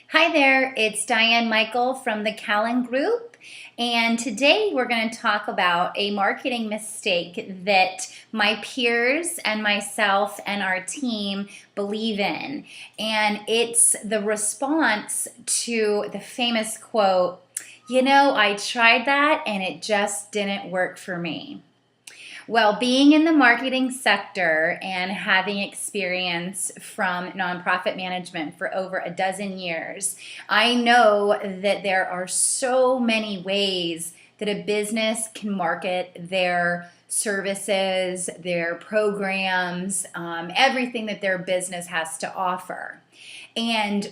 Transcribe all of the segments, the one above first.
Hi there, it's Diane Michael from the Callan Group, and today we're going to talk about a marketing mistake that my peers and myself and our team believe in. And it's the response to the famous quote, I tried that and it just didn't work for me. Well, being in the marketing sector and having experience from nonprofit management for over a dozen years, I know that there are so many ways that a business can market their services, their programs, everything that their business has to offer. And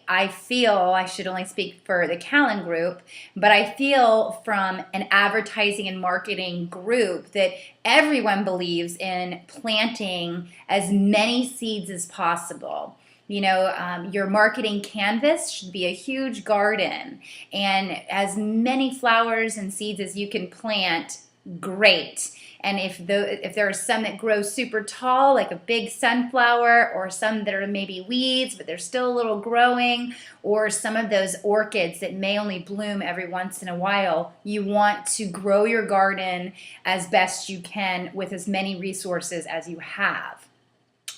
I feel, I should only speak for the Callan Group, but I feel from an advertising and marketing group that everyone believes in planting as many seeds as possible. Your marketing canvas should be a huge garden, and as many flowers and seeds as you can plant, great. And if there are some that grow super tall, like a big sunflower, or some that are maybe weeds, but they're still a little growing, or some of those orchids that may only bloom every once in a while, you want to grow your garden as best you can with as many resources as you have.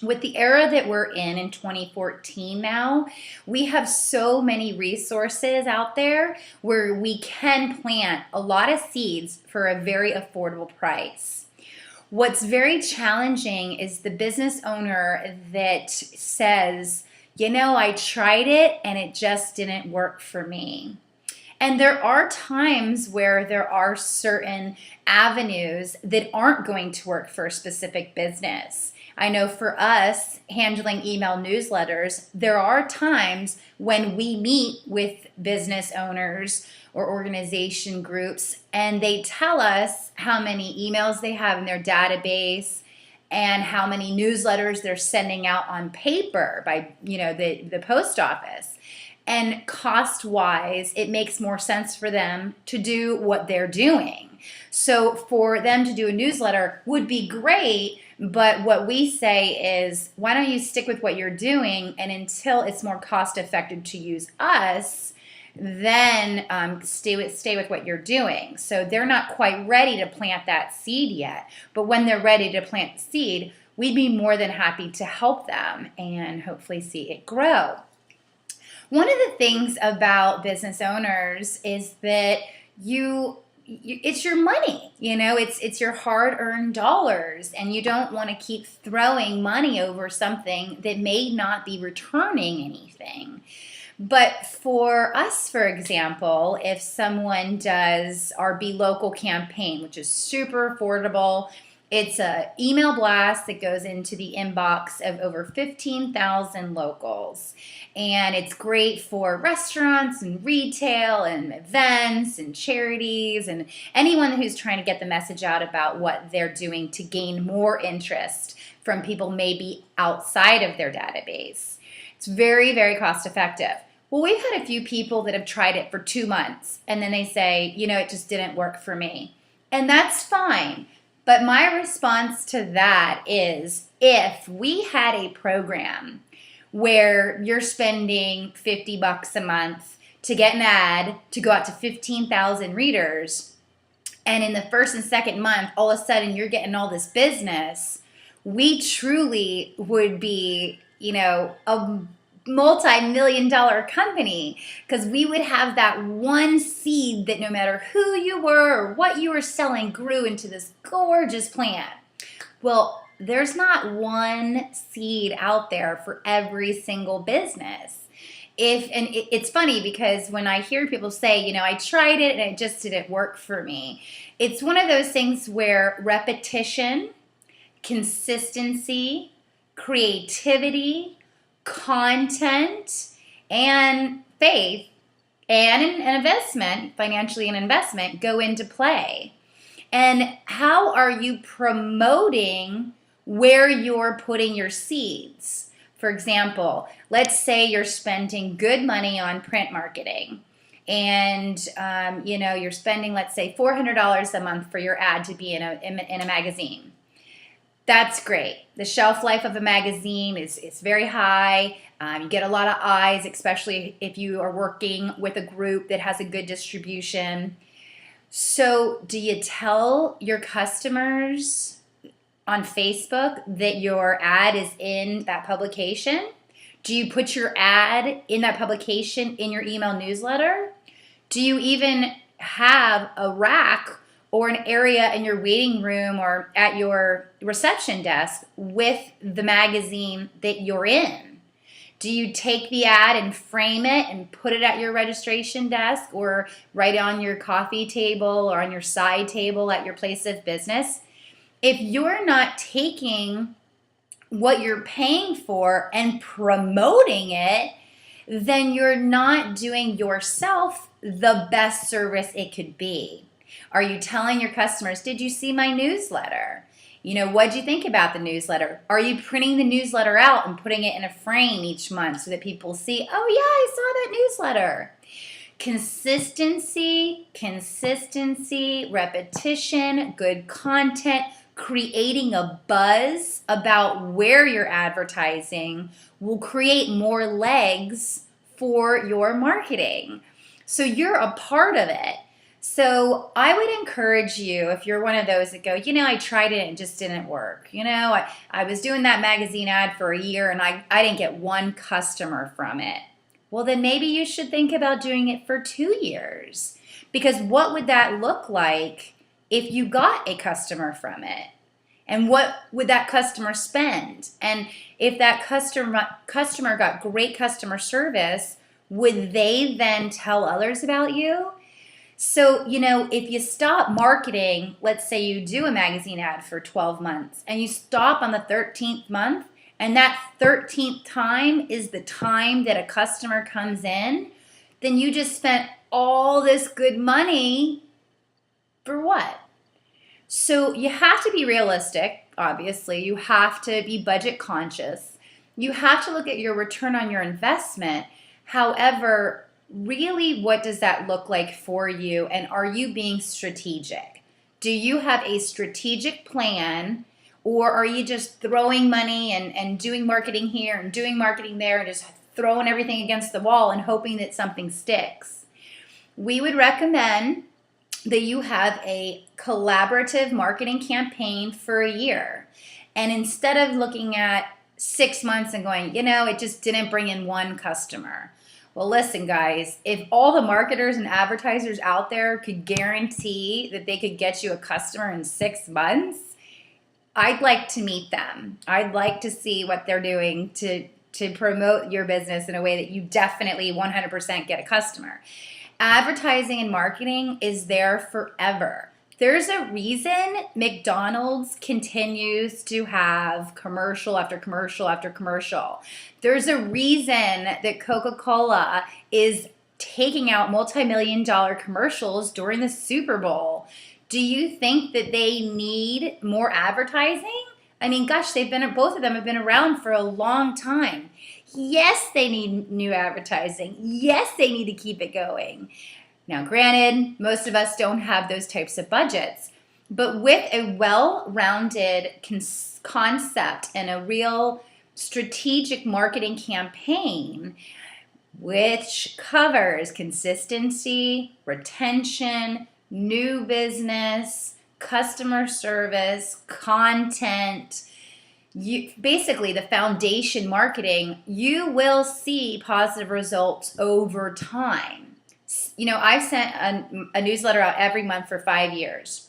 With the era that we're in 2014 now, we have so many resources out there where we can plant a lot of seeds for a very affordable price. What's very challenging is the business owner that says, I tried it and it just didn't work for me. And there are times where there are certain avenues that aren't going to work for a specific business. I know for us, handling email newsletters, there are times when we meet with business owners or organization groups and they tell us how many emails they have in their database and how many newsletters they're sending out on paper by the post office. And cost-wise, it makes more sense for them to do what they're doing. So for them to do a newsletter would be great, but what we say is, why don't you stick with what you're doing, and until it's more cost-effective to use us, then stay with what you're doing. So they're not quite ready to plant that seed yet, but when they're ready to plant the seed, we'd be more than happy to help them and hopefully see it grow. One of the things about business owners is that it's your money, it's your hard-earned dollars, and you don't want to keep throwing money over something that may not be returning anything. But for us, for example, if someone does our Be Local campaign, which is super affordable, it's an email blast that goes into the inbox of over 15,000 locals. And it's great for restaurants and retail and events and charities and anyone who's trying to get the message out about what they're doing to gain more interest from people maybe outside of their database. It's very, very cost effective. Well, we've had a few people that have tried it for 2 months and then they say, it just didn't work for me. And that's fine. But my response to that is, if we had a program where you're spending $50 a month to get an ad to go out to 15,000 readers, and in the first and second month, all of a sudden you're getting all this business, we truly would be, a multi-million-dollar company, because we would have that one seed that no matter who you were or what you were selling grew into this gorgeous plant. Well, there's not one seed out there for every single business. It's funny because when I hear people say, I tried it and it just didn't work for me, it's one of those things where repetition, consistency, creativity, content, and faith and an investment, financially an investment, go into play. And how are you promoting where you're putting your seeds? For example, let's say you're spending good money on print marketing and you're spending, let's say, $400 a month for your ad to be in a magazine. That's great. The shelf life of a magazine is very high. You get a lot of eyes, especially if you are working with a group that has a good distribution. So do you tell your customers on Facebook that your ad is in that publication? Do you put your ad in that publication in your email newsletter? Do you even have a rack or an area in your waiting room or at your reception desk with the magazine that you're in? Do you take the ad and frame it and put it at your registration desk or right on your coffee table or on your side table at your place of business? If you're not taking what you're paying for and promoting it, then you're not doing yourself the best service it could be. Are you telling your customers, did you see my newsletter? What'd you think about the newsletter? Are you printing the newsletter out and putting it in a frame each month so that people see, oh yeah, I saw that newsletter? Consistency, repetition, good content, creating a buzz about where you're advertising will create more legs for your marketing. So you're a part of it. So I would encourage you, if you're one of those that go, I tried it and it just didn't work. I was doing that magazine ad for a year and I didn't get one customer from it. Well, then maybe you should think about doing it for 2 years. Because what would that look like if you got a customer from it? And what would that customer spend? And if that customer got great customer service, would they then tell others about you? So, if you stop marketing, let's say you do a magazine ad for 12 months and you stop on the 13th month, and that 13th time is the time that a customer comes in, then you just spent all this good money for what? So you have to be realistic, obviously. You have to be budget conscious. You have to look at your return on your investment. However, really, what does that look like for you? And are you being strategic? Do you have a strategic plan, or are you just throwing money and doing marketing here and doing marketing there and just throwing everything against the wall and hoping that something sticks? We would recommend that you have a collaborative marketing campaign for a year. And instead of looking at 6 months and going, it just didn't bring in one customer. Well, listen, guys, if all the marketers and advertisers out there could guarantee that they could get you a customer in 6 months, I'd like to meet them. I'd like to see what they're doing to promote your business in a way that you definitely 100% get a customer. Advertising and marketing is there forever. There's a reason McDonald's continues to have commercial after commercial after commercial. There's a reason that Coca-Cola is taking out multi-million-dollar commercials during the Super Bowl. Do you think that they need more advertising? I mean, gosh, both of them have been around for a long time. Yes, they need new advertising. Yes, they need to keep it going. Now, granted, most of us don't have those types of budgets, but with a well-rounded concept and a real strategic marketing campaign, which covers consistency, retention, new business, customer service, content, basically the foundation marketing, you will see positive results over time. I've sent a newsletter out every month for 5 years.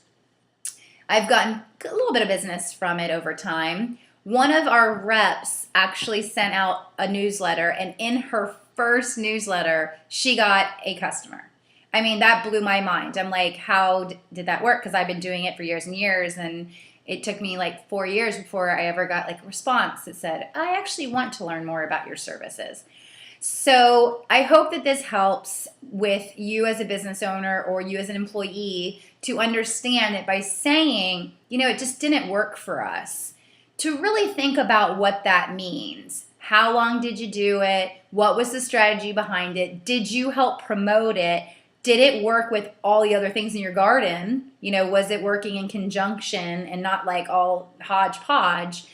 I've gotten a little bit of business from it over time. One of our reps actually sent out a newsletter, and in her first newsletter, she got a customer. I mean, that blew my mind. I'm like, how did that work? Because I've been doing it for years and years, and it took me like 4 years before I ever got a response that said, I actually want to learn more about your services. So I hope that this helps with you as a business owner or you as an employee to understand that by saying, it just didn't work for us, to really think about what that means. How long did you do it? What was the strategy behind it? Did you help promote it? did it work with all the other things in your garden? You know, was it working in conjunction and not like all hodgepodge?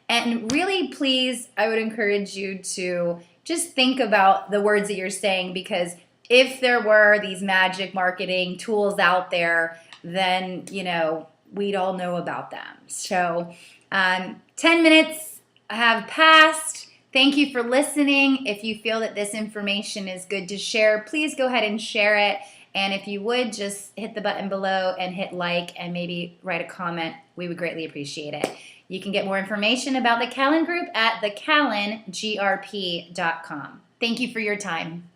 And really, please, I would encourage you to just think about the words that you're saying, because if there were these magic marketing tools out there, then, you know, we'd all know about them. So 10 minutes have passed. Thank you for listening. If you feel that this information is good to share, please go ahead and share it. And if you would, just hit the button below and hit like and maybe write a comment. We would greatly appreciate it. You can get more information about the Callan Group at thecallangrp.com. Thank you for your time.